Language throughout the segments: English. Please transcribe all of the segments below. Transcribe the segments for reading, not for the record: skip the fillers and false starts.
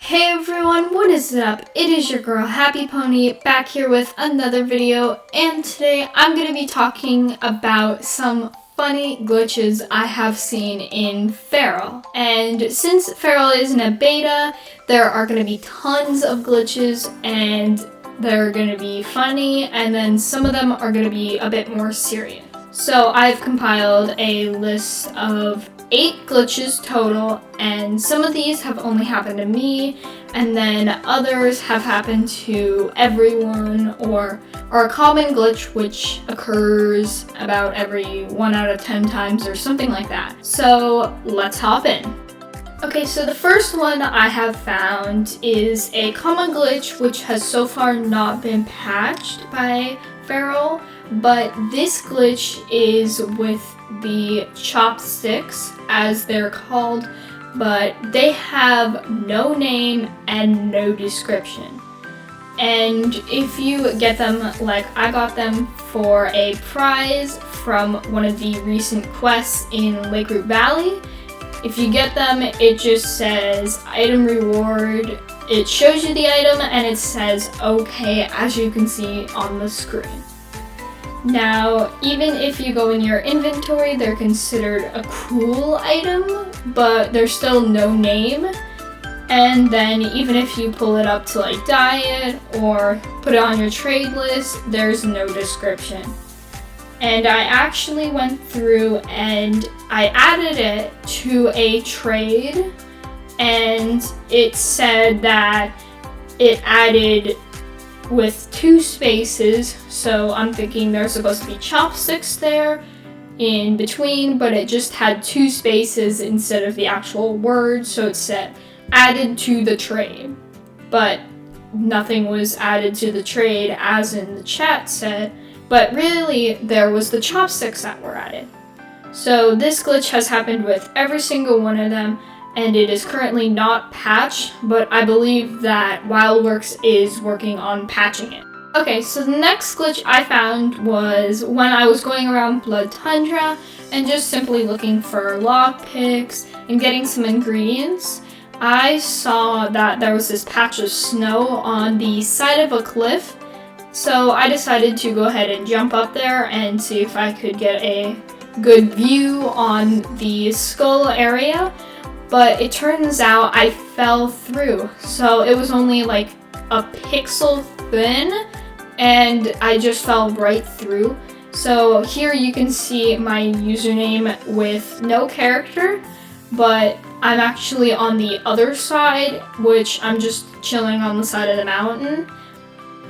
Hey everyone, what is up? It is your girl Happy Pony back here with another video, and today I'm going to be talking about some funny glitches I have seen in Fer.al. And since Fer.al is in a beta, there are going to be tons of glitches and they're going to be funny, and then some of them are going to be a bit more serious. So I've compiled a list of 8 glitches total, and some of these have only happened to me, and then others have happened to everyone, or are a common glitch which occurs about every 1 out of 10 times or something like that. So let's hop in. Okay, so the first one I have found is a common glitch which has so far not been patched by Fer.al, but this glitch is with the chopsticks, as they're called, but they have no name and no description. And if you get them, like I got them for a prize from one of the recent quests in Lake Valley, if you get them, it just says item reward. It shows you the item and it says okay, as you can see on the screen. Now, even if you go in your inventory, they're considered a cool item, but there's still no name. And then even if you pull it up to like dye it or put it on your trade list, there's no description. And I actually went through and I added it to a trade, and it said that it added with 2 spaces, so I'm thinking there's supposed to be chopsticks there in between, but it just had 2 spaces instead of the actual word, so it said added to the trade. But nothing was added to the trade as in the chat said, but really there was the chopsticks that were added. So this glitch has happened with every single one of them, and it is currently not patched, but I believe that Wildworks is working on patching it. Okay, so the next glitch I found was when I was going around Blood Tundra and just simply looking for lockpicks and getting some ingredients. I saw that there was this patch of snow on the side of a cliff, so I decided to go ahead and jump up there and see if I could get a good view on the skull area. But it turns out I fell through, so it was only like a pixel thin, and I just fell right through. So here you can see my username with no character, but I'm actually on the other side, which I'm just chilling on the side of the mountain,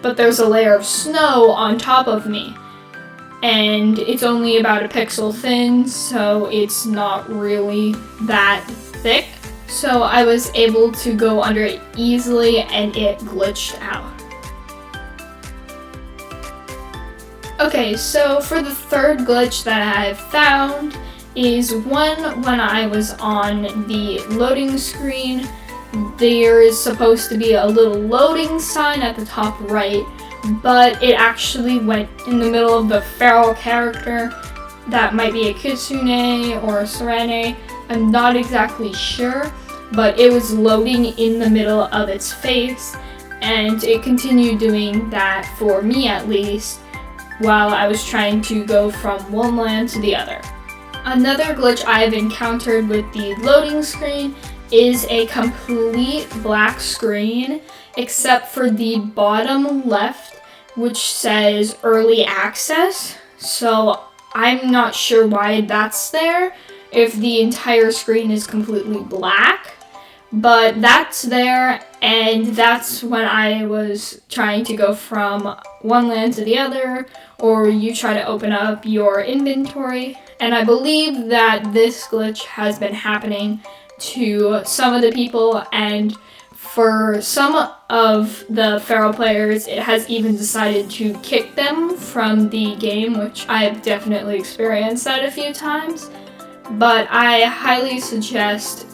but there's a layer of snow on top of me, and it's only about a pixel thin, so it's not really that thick. So I was able to go under it easily and it glitched out. Okay, so for the third glitch that I've found is one when I was on the loading screen. There is supposed to be a little loading sign at the top right, but it actually went in the middle of the Fer.al character. That might be a Kitsune or a Serene, I'm not exactly sure, but it was loading in the middle of its face, and it continued doing that for me at least, while I was trying to go from one land to the other. Another glitch I've encountered with the loading screen is a complete black screen, except for the bottom left, which says early access. So I'm not sure why that's there if the entire screen is completely black, but that's there, and that's when I was trying to go from one land to the other, or you try to open up your inventory. And I believe that this glitch has been happening to some of the people, and for some of the Fer.al players, it has even decided to kick them from the game, which I have definitely experienced that a few times. But I highly suggest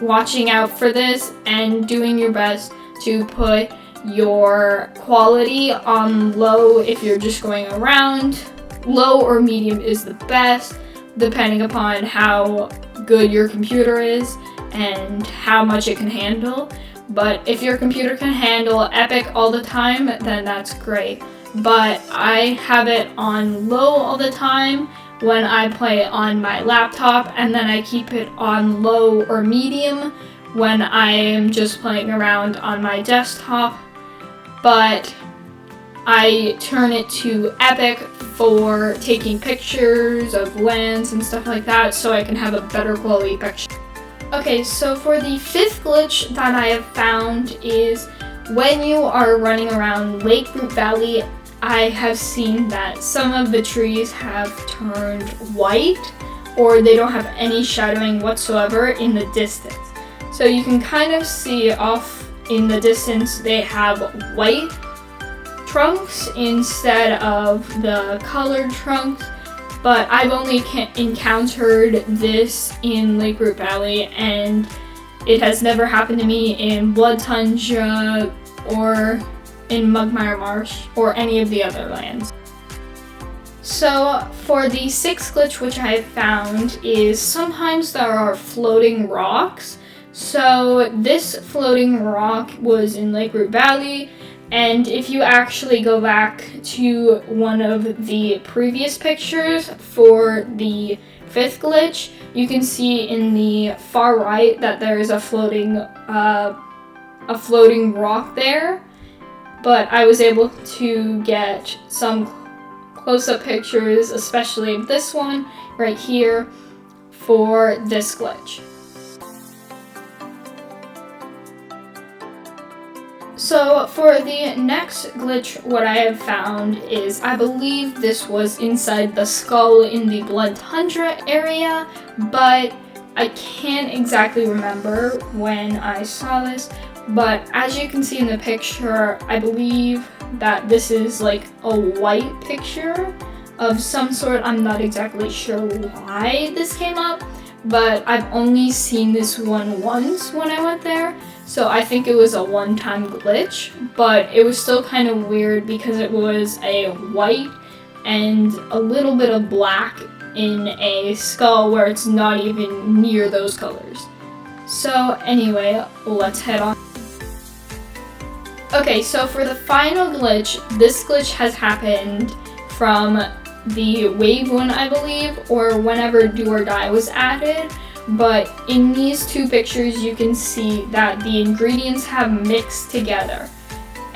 watching out for this and doing your best to put your quality on low if you're just going around. Low or medium is the best, depending upon how good your computer is and how much it can handle. But if your computer can handle Epic all the time, then that's great. But I have it on low all the time when I play on my laptop, and then I keep it on low or medium when I am just playing around on my desktop. But I turn it to Epic for taking pictures of lands and stuff like that, so I can have a better quality picture. Okay, so for the 5th glitch that I have found is when you are running around Lake Root Valley, I have seen that some of the trees have turned white, or they don't have any shadowing whatsoever in the distance. So you can kind of see off in the distance they have white trunks instead of the colored trunks. But I've only encountered this in Lake Root Valley, and it has never happened to me in Blood Tundra or in Mugmire Marsh or any of the other lands. So for the 6th glitch which I have found is sometimes there are floating rocks. So this floating rock was in Lake Root Valley, and if you actually go back to one of the previous pictures for the 5th glitch, you can see in the far right that there is a floating rock there. But I was able to get some close-up pictures, especially of this one right here, for this glitch. So for the next glitch, what I have found is, I believe this was inside the skull in the Blood Tundra area, but I can't exactly remember when I saw this. But as you can see in the picture, I believe that this is like a white picture of some sort. I'm not exactly sure why this came up, but I've only seen this one once when I went there. So I think it was a one-time glitch, but it was still kind of weird because it was a white and a little bit of black in a skull where it's not even near those colors. So anyway, let's head on. Okay, so for the final glitch, this glitch has happened from the wave one, I believe, or whenever Do or Die was added. But in these two pictures, you can see that the ingredients have mixed together.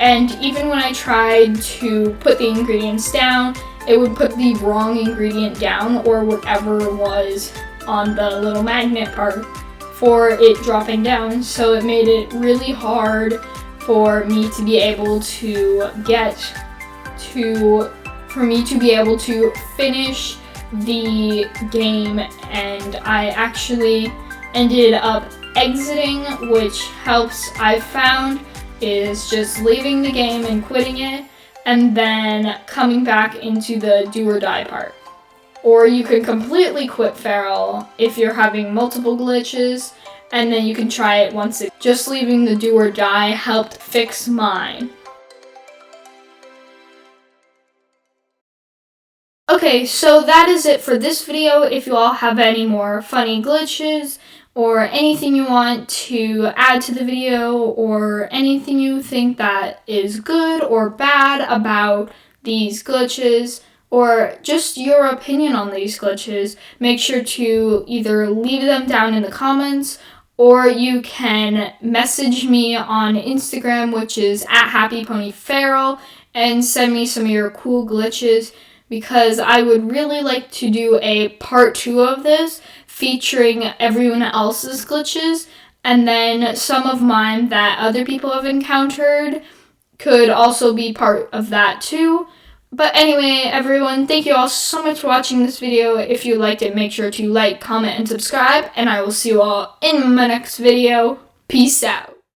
And even when I tried to put the ingredients down, it would put the wrong ingredient down, or whatever was on the little magnet part for it dropping down. So it made it really hard for me to be able to finish the game, and I actually ended up exiting, which helps. I've found is just leaving the game and quitting it, and then coming back into the Do or Die part. Or you can completely quit Fer.al if you're having multiple glitches, and then you can try it once again. Just leaving the Do or Die helped fix mine. Okay, so that is it for this video. If you all have any more funny glitches or anything you want to add to the video, or anything you think that is good or bad about these glitches, or just your opinion on these glitches, make sure to either leave them down in the comments, or you can message me on Instagram, which is @HappyPonyFer.al, and send me some of your cool glitches, because I would really like to do a part 2 of this featuring everyone else's glitches, and then some of mine that other people have encountered could also be part of that too. But anyway, everyone, thank you all so much for watching this video. If you liked it, make sure to like, comment, and subscribe, and I will see you all in my next video. Peace out.